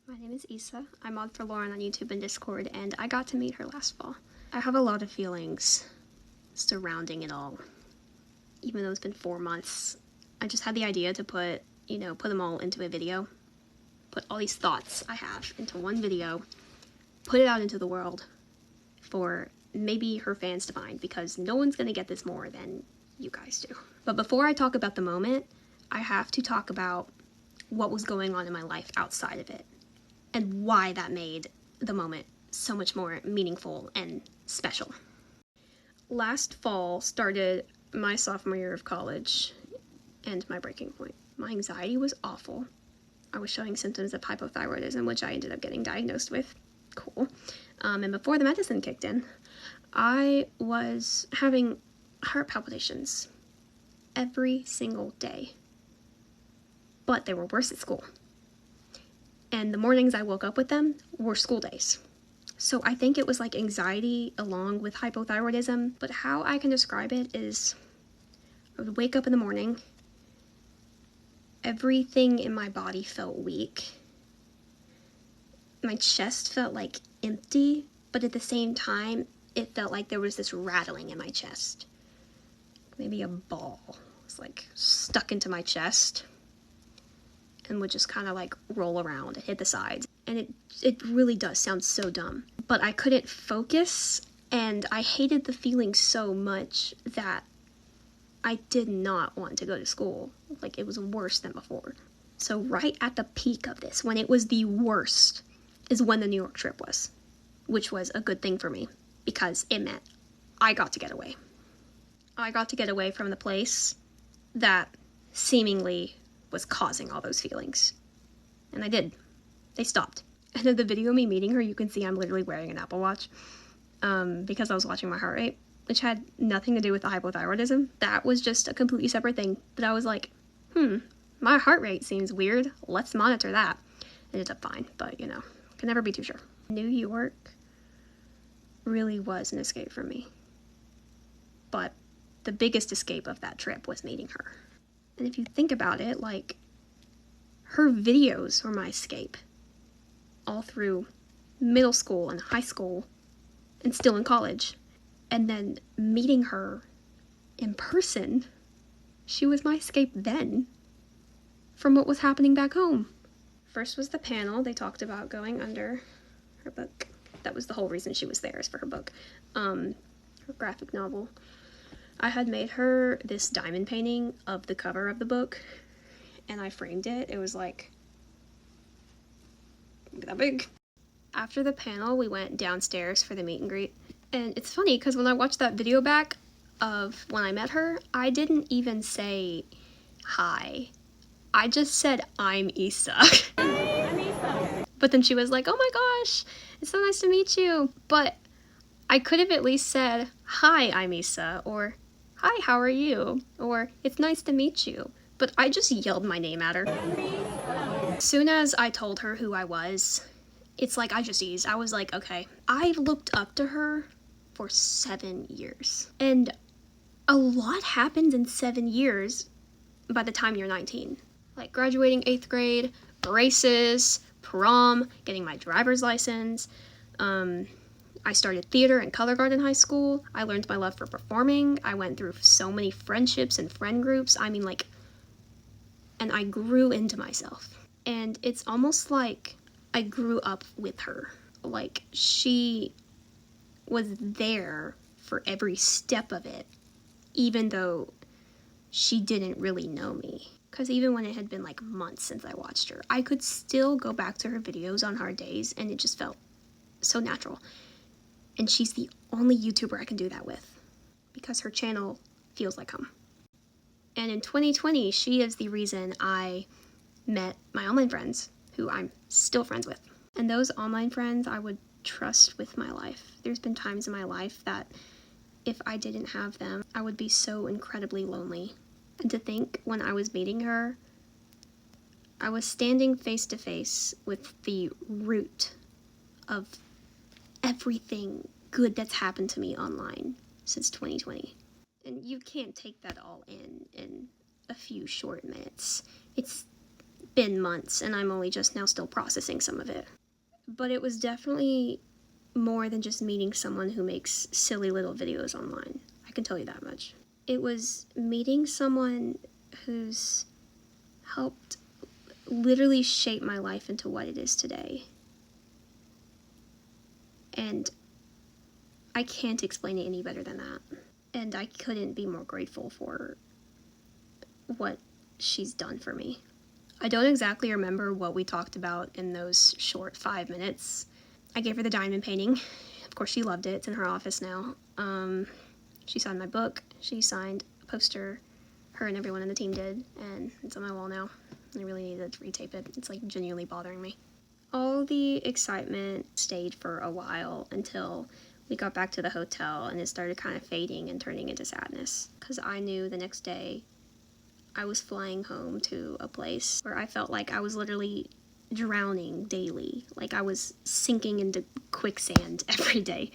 My name is Issa. I mod for Lauren on YouTube and Discord, and I got to meet her last fall. I have a lot of feelings surrounding it all. Even though it's been 4 months, I just had the idea to put them all into a video. Put all these thoughts I have into one video, put it out into the world for maybe her fans to find, because no one's gonna get this more than you guys do. But before I talk about the moment, I have to talk about what was going on in my life outside of it, and why that made the moment so much more meaningful and special. Last fall started my sophomore year of college and my breaking point. My anxiety was awful. I was showing symptoms of hypothyroidism, which I ended up getting diagnosed with. Cool. And before the medicine kicked in, I was having heart palpitations every single day. But they were worse at school. And the mornings I woke up with them were school days. So I think it was like anxiety along with hypothyroidism, but how I can describe it is I would wake up in the morning, everything in my body felt weak. My chest felt like empty, but at the same time, it felt like there was this rattling in my chest. Maybe a ball was like stuck into my chest and would just kind of like roll around and hit the sides. And it really does sound so dumb. But I couldn't focus, and I hated the feeling so much that I did not want to go to school. Like, it was worse than before. So right at the peak of this, when it was the worst, is when the New York trip was. Which was a good thing for me, because it meant I got to get away. I got to get away from the place that seemingly was causing all those feelings. And I did. They stopped. And in the video of me meeting her, you can see I'm literally wearing an Apple Watch because I was watching my heart rate, which had nothing to do with the hypothyroidism. That was just a completely separate thing. But I was like, my heart rate seems weird. Let's monitor that. It ended up fine, but can never be too sure. New York really was an escape for me. But the biggest escape of that trip was meeting her. And if you think about it, like, her videos were my escape all through middle school and high school and still in college. And then meeting her in person, she was my escape then from what was happening back home. First was the panel. They talked about going under her book. That was the whole reason she was there, is for her book, her graphic novel. I had made her this diamond painting of the cover of the book, and I framed it. It was like that big. After the panel, we went downstairs for the meet and greet. And it's funny, because when I watched that video back of when I met her, I didn't even say hi. I just said, I'm Issa. I'm Issa. But then she was like, oh my gosh, it's so nice to meet you. But I could have at least said, hi, I'm Issa, or hi, how are you? Or, it's nice to meet you. But I just yelled my name at her. As soon as I told her who I was, it's like I just eased. I was like, okay. I looked up to her for 7 years. And a lot happens in 7 years by the time you're 19. Like graduating 8th grade, braces, prom, getting my driver's license, I started theater and color guard in high school. I learned my love for performing. I went through so many friendships and friend groups. I mean, like, and I grew into myself. And it's almost like I grew up with her. Like, she was there for every step of it, even though she didn't really know me. Because even when it had been like months since I watched her, I could still go back to her videos on hard days, and it just felt so natural. And she's the only YouTuber I can do that with, because her channel feels like home. And in 2020, she is the reason I met my online friends, who I'm still friends with. And those online friends I would trust with my life. There's been times in my life that if I didn't have them, I would be so incredibly lonely. And to think, when I was meeting her, I was standing face to face with the root of everything good that's happened to me online since 2020. And you can't take that all in a few short minutes. It's been months, and I'm only just now still processing some of it. But it was definitely more than just meeting someone who makes silly little videos online. I can tell you that much. It was meeting someone who's helped literally shape my life into what it is today. And I can't explain it any better than that. And I couldn't be more grateful for what she's done for me. I don't exactly remember what we talked about in those short 5 minutes. I gave her the diamond painting. Of course, she loved it. It's in her office now. She signed my book. She signed a poster. Her and everyone in the team did, and it's on my wall now. I really needed to retape it. It's like genuinely bothering me. All the excitement stayed for a while until we got back to the hotel, and it started kind of fading and turning into sadness, because I knew the next day I was flying home to a place where I felt like I was literally drowning daily, like I was sinking into quicksand every day.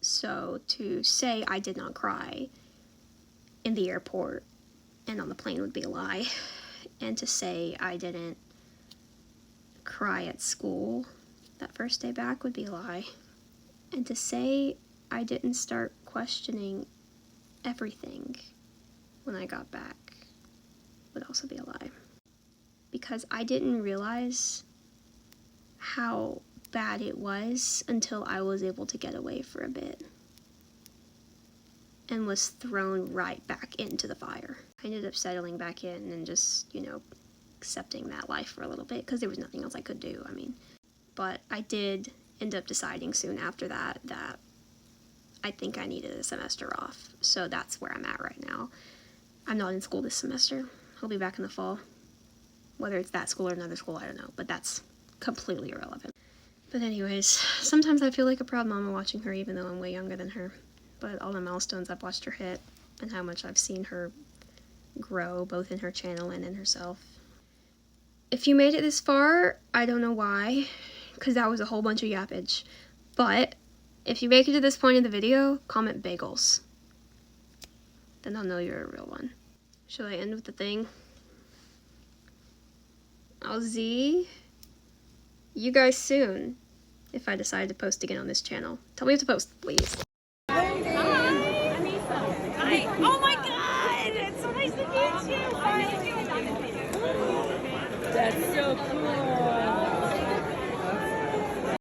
So to say I did not cry in the airport and on the plane would be a lie, and to say I didn't cry at school that first day back would be a lie, and to say I didn't start questioning everything when I got back would also be a lie, because I didn't realize how bad it was until I was able to get away for a bit and was thrown right back into the fire. I ended up settling back in and just, accepting that life for a little bit, because there was nothing else I could do, But I did end up deciding soon after that I think I needed a semester off. So that's where I'm at right now. I'm not in school this semester. I'll be back in the fall. Whether it's that school or another school, I don't know, but that's completely irrelevant. But anyways, sometimes I feel like a proud mama watching her, even though I'm way younger than her. But all the milestones I've watched her hit, and how much I've seen her grow, both in her channel and in herself. If you made it this far, I don't know why, because that was a whole bunch of yappage. But if you make it to this point in the video, comment bagels. Then I'll know you're a real one. Should I end with the thing? I'll see you guys soon if I decide to post again on this channel. Tell me what to post, please. Hi. Hi. Oh